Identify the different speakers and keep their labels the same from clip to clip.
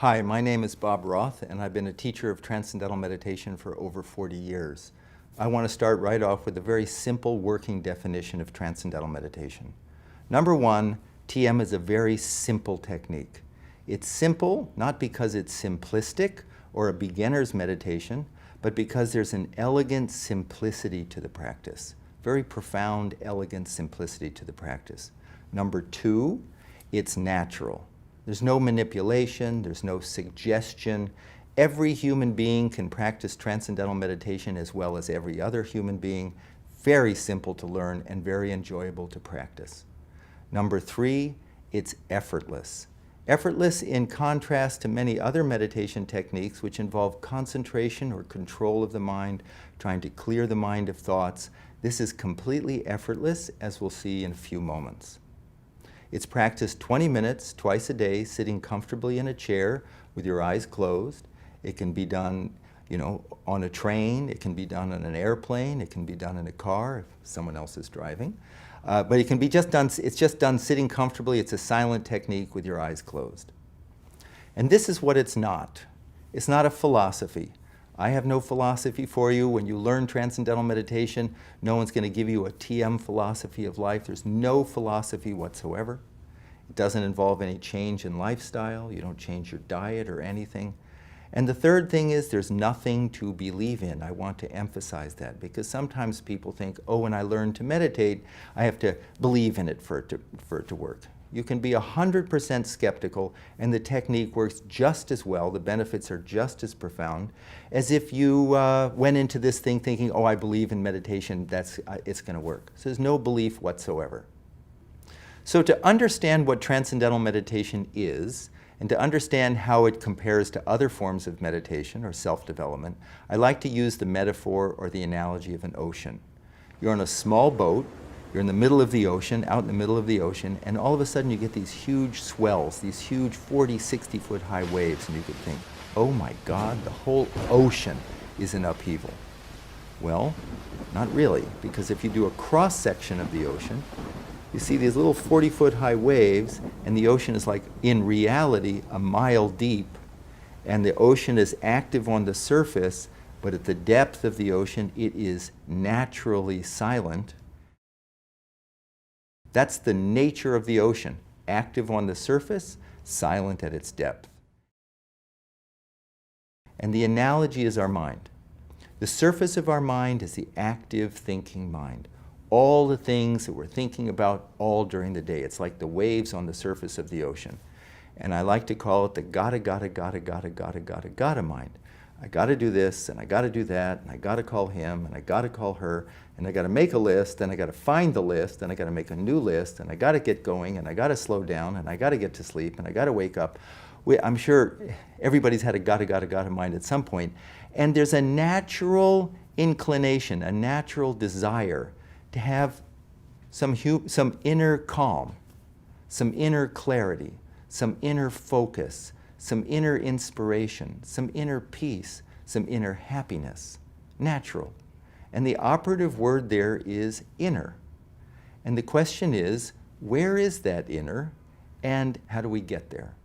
Speaker 1: Hi, my name is Bob Roth, and I've been a teacher of Transcendental Meditation for over 40 years. I want to start right off with a very simple working definition of Transcendental Meditation. Number one, TM is a very simple technique. It's simple not because it's simplistic or a beginner's meditation, but because there's an elegant simplicity to the practice. Very profound, elegant simplicity to the practice. Number two, it's natural. There's no manipulation, there's no suggestion. Every human being can practice Transcendental Meditation as well as every other human being. Very simple to learn and very enjoyable to practice. Number three, it's effortless. Effortless in contrast to many other meditation techniques which involve concentration or control of the mind, trying to clear the mind of thoughts. This is completely effortless, as we'll see in a few moments. It's practiced 20 minutes twice a day, sitting comfortably in a chair with your eyes closed. It can be done, on a train. It can be done on an airplane. It can be done in a car if someone else is driving. But it can be it's just done sitting comfortably. It's a silent technique with your eyes closed. And this is what it's not. It's not a philosophy. I have no philosophy for you. When you learn Transcendental Meditation, no one's going to give you a TM philosophy of life. There's no philosophy whatsoever. It doesn't involve any change in lifestyle. You don't change your diet or anything. And the third thing is there's nothing to believe in. I want to emphasize that because sometimes people think, oh, when I learn to meditate, I have to believe in it for it to work. You can be 100% skeptical and the technique works just as well, the benefits are just as profound, as if you went into this thing thinking, oh, I believe in meditation, it's going to work. So there's no belief whatsoever. So to understand what Transcendental Meditation is, and to understand how it compares to other forms of meditation or self-development, I like to use the metaphor or the analogy of an ocean. You're on a small boat. You're in the middle of the ocean, out in the middle of the ocean, and all of a sudden you get these huge swells, these huge 40, 60-foot high waves, and you could think, oh my God, the whole ocean is in upheaval. Well, not really, because if you do a cross-section of the ocean, you see these little 40-foot high waves, and the ocean is like, in reality, a mile deep, and the ocean is active on the surface, but at the depth of the ocean, it is naturally silent. That's the nature of the ocean, active on the surface, silent at its depth. And the analogy is our mind. The surface of our mind is the active thinking mind. All the things that we're thinking about all during the day. It's like the waves on the surface of the ocean. And I like to call it the gotta mind. I gotta do this, and I gotta do that, and I gotta call him, and I gotta call her, and I gotta make a list, and I gotta find the list, and I gotta make a new list, and I gotta get going, and I gotta slow down, and I gotta get to sleep, and I gotta wake up. I'm sure everybody's had a gotta mind at some point. And there's a natural inclination, a natural desire to have some inner calm, some inner clarity, some inner focus, some inner inspiration, some inner peace, some inner happiness. Natural. And the operative word there is inner. And the question is, where is that inner, and how do we get there?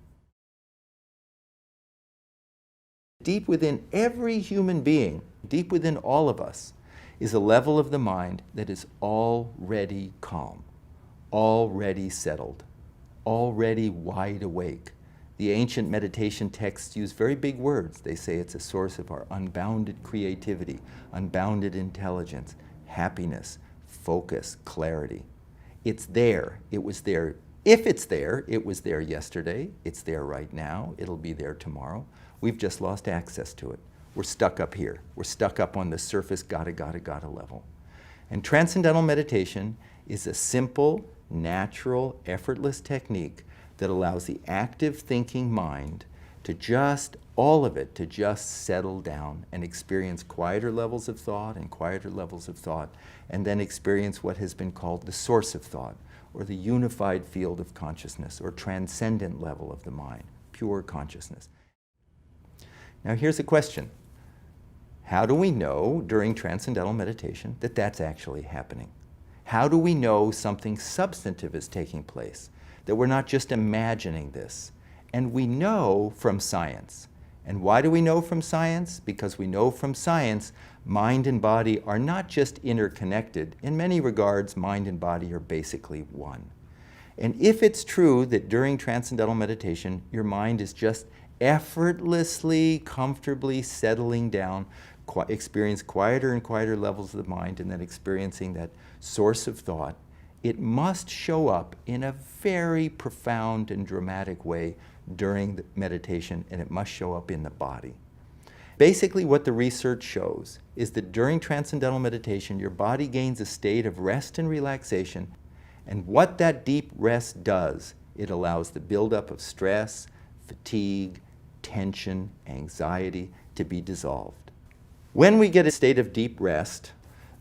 Speaker 1: Deep within every human being, deep within all of us, is a level of the mind that is already calm, already settled, already wide awake. The ancient meditation texts use very big words. They say it's a source of our unbounded creativity, unbounded intelligence, happiness, focus, clarity. It's there. It was there. If it's there, it was there yesterday. It's there right now. It'll be there tomorrow. We've just lost access to it. We're stuck up here. We're stuck up on the surface gotta level. And Transcendental Meditation is a simple, natural, effortless technique that allows the active thinking mind to all of it, to just settle down and experience quieter levels of thought and quieter levels of thought, and then experience what has been called the source of thought, or the unified field of consciousness, or transcendent level of the mind, pure consciousness. Now here's a question. How do we know during Transcendental Meditation that that's actually happening? How do we know something substantive is taking place? That we're not just imagining this And we know from science. And why do we know from science? Because we know from science mind and body are not just interconnected. In many regards, mind and body are basically one. And if it's true that during transcendental meditation, your mind is just effortlessly, comfortably settling down, experience quieter and quieter levels of the mind, and then experiencing that source of thought, it must show up in a very profound and dramatic way during the meditation, and it must show up in the body. Basically, what the research shows is that during transcendental meditation, your body gains a state of rest and relaxation, and what that deep rest does, it allows the buildup of stress, fatigue, tension, anxiety to be dissolved. When we get a state of deep rest,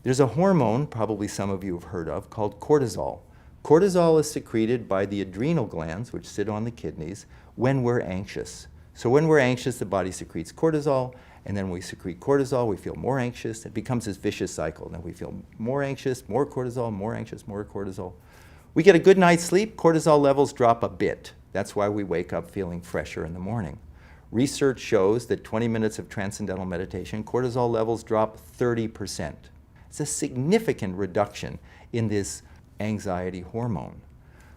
Speaker 1: there's a hormone, probably some of you have heard of, called cortisol. Cortisol is secreted by the adrenal glands, which sit on the kidneys, when we're anxious. So when we're anxious, the body secretes cortisol, and then we secrete cortisol, we feel more anxious. It becomes this vicious cycle. Then we feel more anxious, more cortisol, more anxious, more cortisol. We get a good night's sleep, cortisol levels drop a bit. That's why we wake up feeling fresher in the morning. Research shows that 20 minutes of transcendental meditation, cortisol levels drop 30%. It's a significant reduction in this anxiety hormone.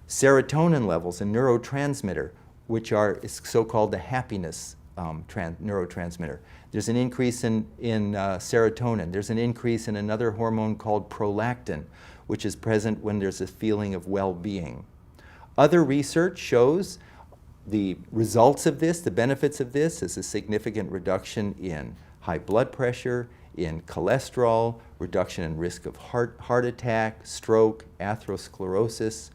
Speaker 1: Serotonin levels, a neurotransmitter, which are so-called the happiness neurotransmitter. There's an increase in serotonin. There's an increase in another hormone called prolactin, which is present when there's a feeling of well-being. Other research shows the results of this, the benefits of this, is a significant reduction in high blood pressure, in cholesterol, reduction in risk of heart attack, stroke, atherosclerosis,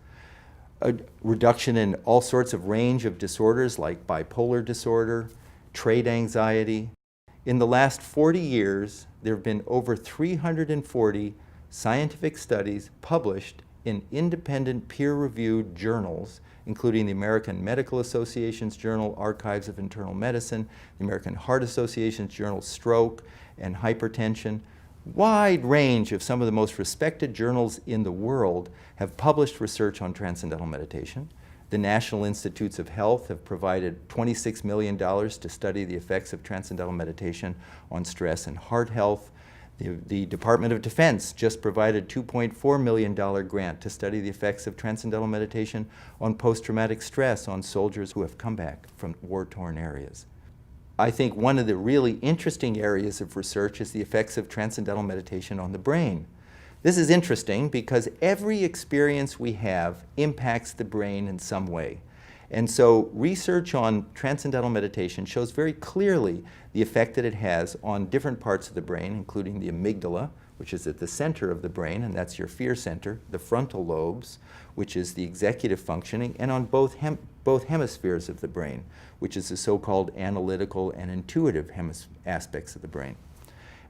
Speaker 1: a reduction in all sorts of range of disorders like bipolar disorder, trait anxiety. In the last 40 years, there have been over 340 scientific studies published in independent peer-reviewed journals, including the American Medical Association's Journal, Archives of Internal Medicine, the American Heart Association's Journal, Stroke and Hypertension. Wide range of some of the most respected journals in the world have published research on transcendental meditation. The National Institutes of Health have provided $26 million to study the effects of transcendental meditation on stress and heart health. The Department of Defense just provided a $2.4 million grant to study the effects of transcendental meditation on post-traumatic stress on soldiers who have come back from war-torn areas. I think one of the really interesting areas of research is the effects of transcendental meditation on the brain. This is interesting because every experience we have impacts the brain in some way. And so research on transcendental meditation shows very clearly the effect that it has on different parts of the brain, including the amygdala, which is at the center of the brain, and that's your fear center, the frontal lobes, which is the executive functioning, and on both hemispheres of the brain, which is the so-called analytical and intuitive aspects of the brain.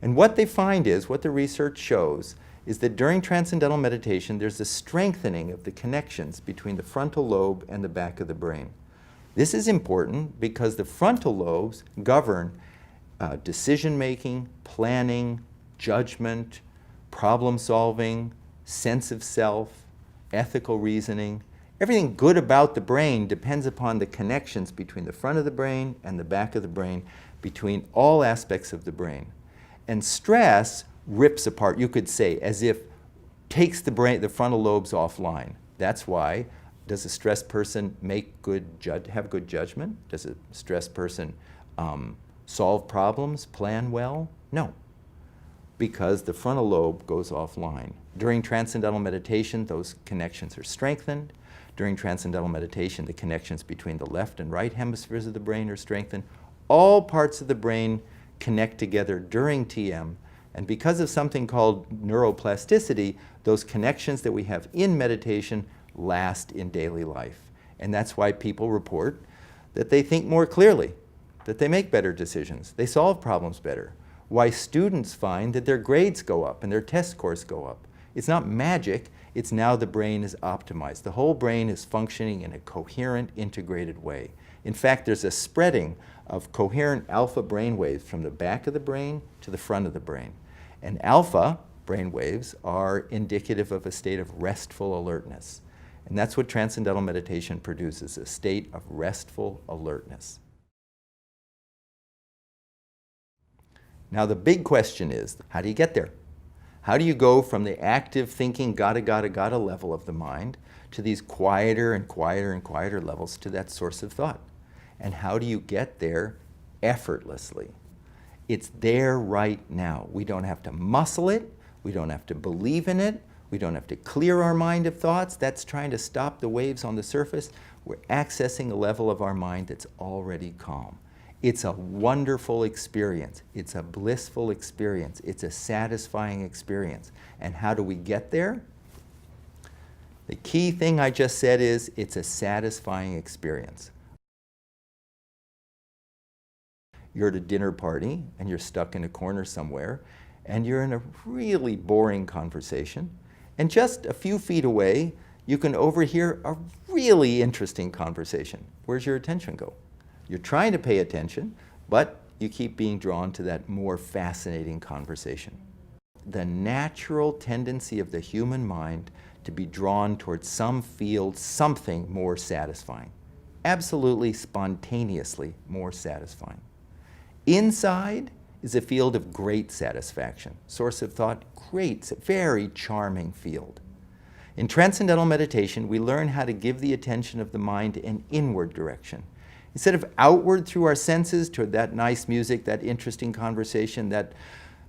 Speaker 1: And what they find is, what the research shows, is that during transcendental meditation, there's a strengthening of the connections between the frontal lobe and the back of the brain. This is important because the frontal lobes govern decision-making, planning, judgment, problem-solving, sense of self, ethical reasoning. Everything good about the brain depends upon the connections between the front of the brain and the back of the brain, between all aspects of the brain. And stress rips apart, you could say, as if takes the frontal lobes offline. That's why, does a stressed person have good judgment? Does a stressed person solve problems, plan well? No, because the frontal lobe goes offline. During transcendental meditation, those connections are strengthened. During transcendental meditation, the connections between the left and right hemispheres of the brain are strengthened. All parts of the brain connect together during TM. And because of something called neuroplasticity, those connections that we have in meditation last in daily life. And that's why people report that they think more clearly, that they make better decisions, they solve problems better. Why students find that their grades go up and their test scores go up. It's not magic, it's now the brain is optimized. The whole brain is functioning in a coherent, integrated way. In fact, there's a spreading of coherent alpha brain waves from the back of the brain to the front of the brain. And alpha brain waves are indicative of a state of restful alertness. And that's what Transcendental Meditation produces, a state of restful alertness. Now the big question is, how do you get there? How do you go from the active thinking, gotta level of the mind to these quieter and quieter and quieter levels to that source of thought? And how do you get there effortlessly? It's there right now. We don't have to muscle it. We don't have to believe in it. We don't have to clear our mind of thoughts. That's trying to stop the waves on the surface. We're accessing a level of our mind that's already calm. It's a wonderful experience. It's a blissful experience. It's a satisfying experience. And how do we get there? The key thing I just said is it's a satisfying experience. You're at a dinner party and you're stuck in a corner somewhere and you're in a really boring conversation, and just a few feet away you can overhear a really interesting conversation. Where's your attention go? You're trying to pay attention, but you keep being drawn to that more fascinating conversation. The natural tendency of the human mind to be drawn towards some field, something more satisfying. Absolutely spontaneously more satisfying. Inside is a field of great satisfaction. Source of thought, great, very charming field. In Transcendental Meditation, we learn how to give the attention of the mind an inward direction. Instead of outward through our senses toward that nice music, that interesting conversation, that,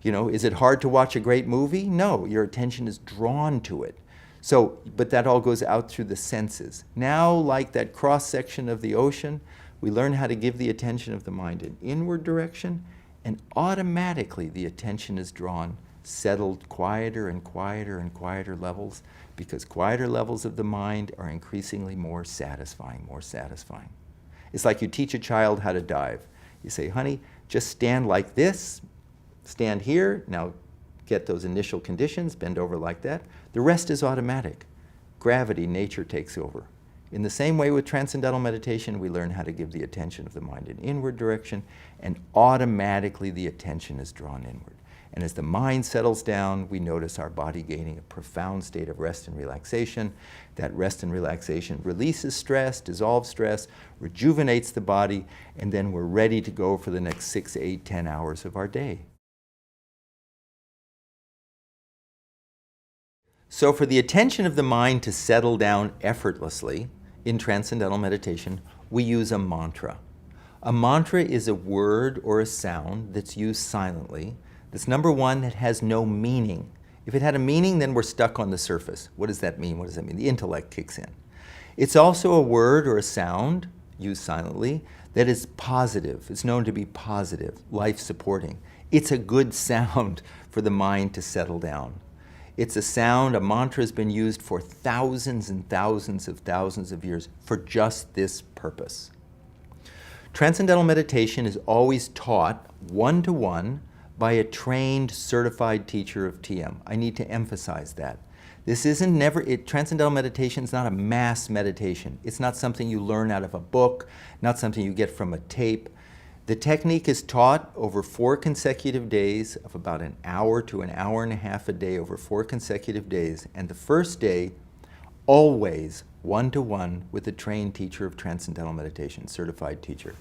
Speaker 1: is it hard to watch a great movie? No, your attention is drawn to it. So, but that all goes out through the senses. Now, like that cross-section of the ocean, we learn how to give the attention of the mind an inward direction, and automatically the attention is drawn, settled quieter and quieter and quieter levels, because quieter levels of the mind are increasingly more satisfying, more satisfying. It's like you teach a child how to dive. You say, honey, just stand like this, stand here, now get those initial conditions, bend over like that. The rest is automatic. Gravity, nature takes over. In the same way with Transcendental Meditation, we learn how to give the attention of the mind an inward direction, and automatically the attention is drawn inward. And as the mind settles down, we notice our body gaining a profound state of rest and relaxation. That rest and relaxation releases stress, dissolves stress, rejuvenates the body, and then we're ready to go for the next 6, 8, 10 hours of our day. So for the attention of the mind to settle down effortlessly in Transcendental Meditation, we use a mantra. A mantra is a word or a sound that's used silently. That's number one, that has no meaning. If it had a meaning, then we're stuck on the surface. What does that mean? What does that mean? The intellect kicks in. It's also a word or a sound, used silently, that is positive. It's known to be positive, life-supporting. It's a good sound for the mind to settle down. It's a sound, a mantra has been used for thousands and thousands of years for just this purpose. Transcendental Meditation is always taught one-to-one by a trained, certified teacher of TM. I need to emphasize that. Transcendental Meditation is not a mass meditation. It's not something you learn out of a book, not something you get from a tape. The technique is taught over 4 consecutive days of about an hour to an hour and a half a day over 4 consecutive days. And the first day, always one-to-one with a trained teacher of Transcendental Meditation, certified teacher.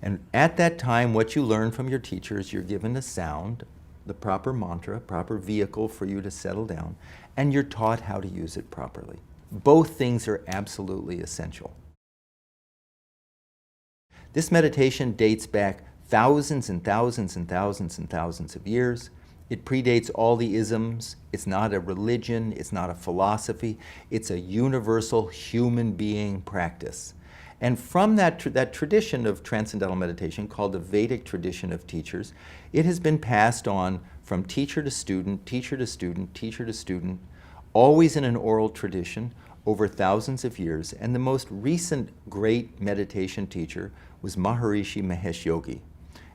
Speaker 1: And at that time, what you learn from your teacher is you're given a sound, the proper mantra, proper vehicle for you to settle down, and you're taught how to use it properly. Both things are absolutely essential. This meditation dates back thousands and thousands and thousands and thousands of years. It predates all the isms. It's not a religion. It's not a philosophy. It's a universal human being practice. And from that tradition of Transcendental Meditation, called the Vedic tradition of teachers, it has been passed on from teacher to student, teacher to student, teacher to student, always in an oral tradition over thousands of years. And the most recent great meditation teacher was Maharishi Mahesh Yogi.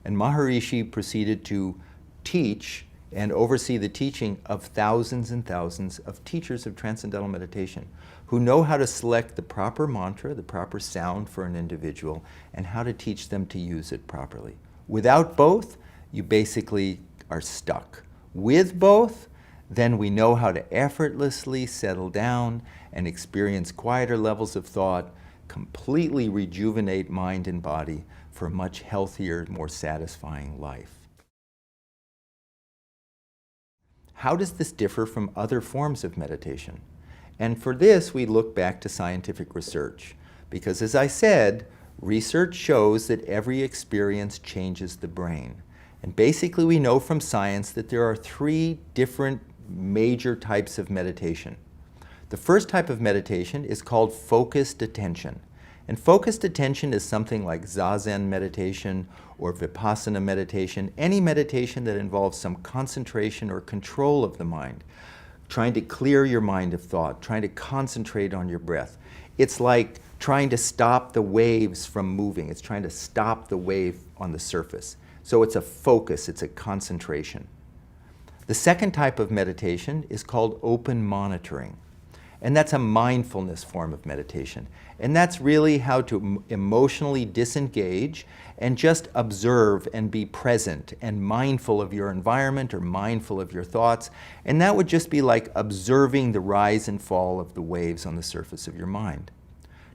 Speaker 1: And Maharishi proceeded to teach and oversee the teaching of thousands and thousands of teachers of Transcendental Meditation who know how to select the proper mantra, the proper sound for an individual, and how to teach them to use it properly. Without both, you basically are stuck. With both, then we know how to effortlessly settle down and experience quieter levels of thought, completely rejuvenate mind and body for a much healthier, more satisfying life. How does this differ from other forms of meditation? And for this, we look back to scientific research. Because as I said, research shows that every experience changes the brain. And basically we know from science that there are 3 different major types of meditation. The first type of meditation is called focused attention. And focused attention is something like Zazen meditation or Vipassana meditation, any meditation that involves some concentration or control of the mind, trying to clear your mind of thought, trying to concentrate on your breath. It's like trying to stop the waves from moving. It's trying to stop the wave on the surface. So it's a focus, it's a concentration. The second type of meditation is called open monitoring. And that's a mindfulness form of meditation. And that's really how to emotionally disengage and just observe and be present and mindful of your environment or mindful of your thoughts. And that would just be like observing the rise and fall of the waves on the surface of your mind.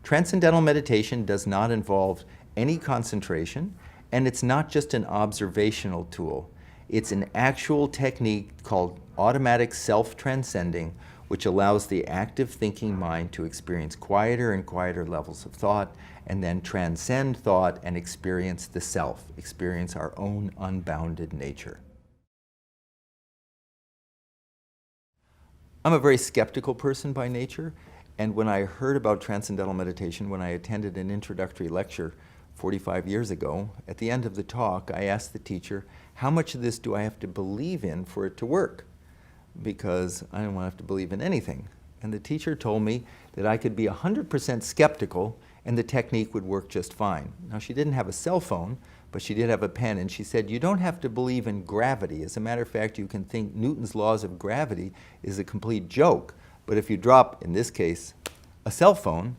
Speaker 1: Transcendental meditation does not involve any concentration, and it's not just an observational tool. It's an actual technique called automatic self-transcending, which allows the active thinking mind to experience quieter and quieter levels of thought, and then transcend thought and experience the self, experience our own unbounded nature. I'm a very skeptical person by nature, and when I heard about transcendental meditation, when I attended an introductory lecture 45 years ago, at the end of the talk, I asked the teacher, how much of this do I have to believe in for it to work? Because I didn't want to have to believe in anything. And the teacher told me that I could be 100% skeptical and the technique would work just fine. Now, she didn't have a cell phone, but she did have a pen, and she said, you don't have to believe in gravity. As a matter of fact, you can think Newton's laws of gravity is a complete joke, but if you drop, in this case, a cell phone,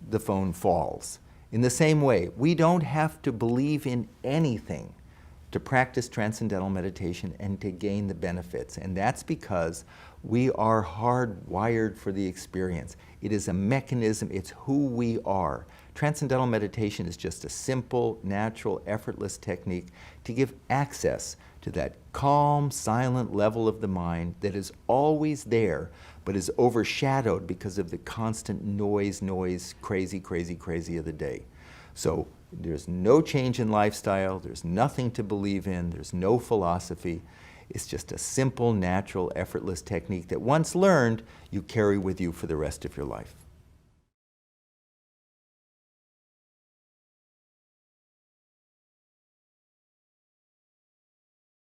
Speaker 1: the phone falls. In the same way, we don't have to believe in anything to practice transcendental meditation and to gain the benefits. And that's because we are hardwired for the experience. It is a mechanism, it's who we are. Transcendental meditation is just a simple, natural, effortless technique to give access to that calm, silent level of the mind that is always there, but is overshadowed because of the constant noise, crazy of the day. So there's no change in lifestyle, there's nothing to believe in, there's no philosophy. It's just a simple, natural, effortless technique that once learned, you carry with you for the rest of your life.